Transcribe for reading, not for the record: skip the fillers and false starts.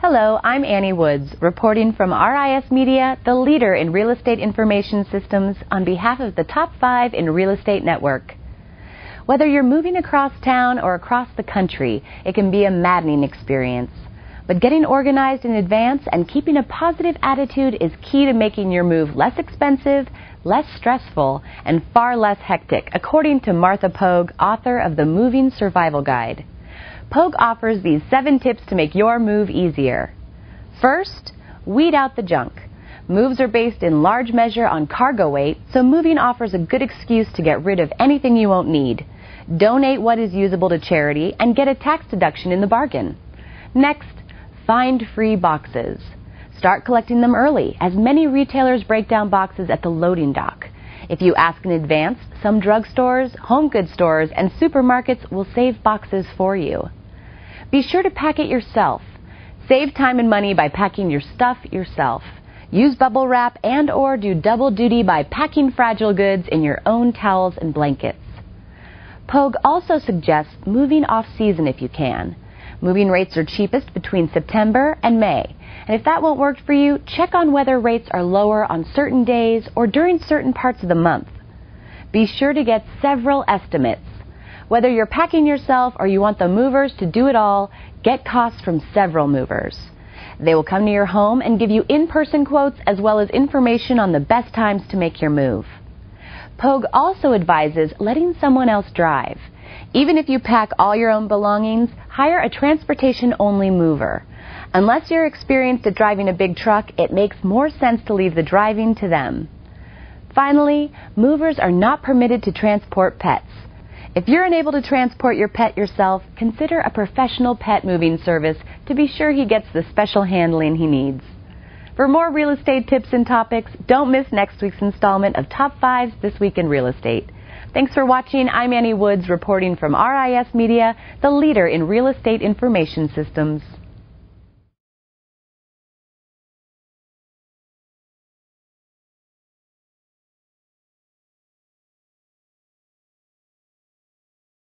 Hello, I'm Annie Woods, reporting from RIS Media, the leader in real estate information systems, on behalf of the Top 5 in Real Estate Network. Whether you're moving across town or across the country, it can be a maddening experience. But getting organized in advance and keeping a positive attitude is key to making your move less expensive, less stressful, and far less hectic, according to Martha Pogue, author of the Moving Survival Guide. Pogue offers these 7 tips to make your move easier. First, weed out the junk. Moves are based in large measure on cargo weight, so moving offers a good excuse to get rid of anything you won't need. Donate what is usable to charity and get a tax deduction in the bargain. Next, find free boxes. Start collecting them early, as many retailers break down boxes at the loading dock. If you ask in advance, some drugstores, home goods stores, and supermarkets will save boxes for you. Be sure to pack it yourself. Save time and money by packing your stuff yourself. Use bubble wrap and/or do double duty by packing fragile goods in your own towels and blankets. Pogue also suggests moving off-season if you can. Moving rates are cheapest between September and May. And if that won't work for you, check on whether rates are lower on certain days or during certain parts of the month. Be sure to get several estimates. Whether you're packing yourself or you want the movers to do it all, get costs from several movers. They will come to your home and give you in-person quotes as well as information on the best times to make your move. Pogue also advises letting someone else drive. Even if you pack all your own belongings, hire a transportation-only mover. Unless you're experienced at driving a big truck, it makes more sense to leave the driving to them. Finally, movers are not permitted to transport pets. If you're unable to transport your pet yourself, consider a professional pet moving service to be sure he gets the special handling he needs. For more real estate tips and topics, don't miss next week's installment of Top 5s This Week in Real Estate. Thanks for watching. I'm Annie Woods, reporting from RIS Media, the leader in real estate information systems.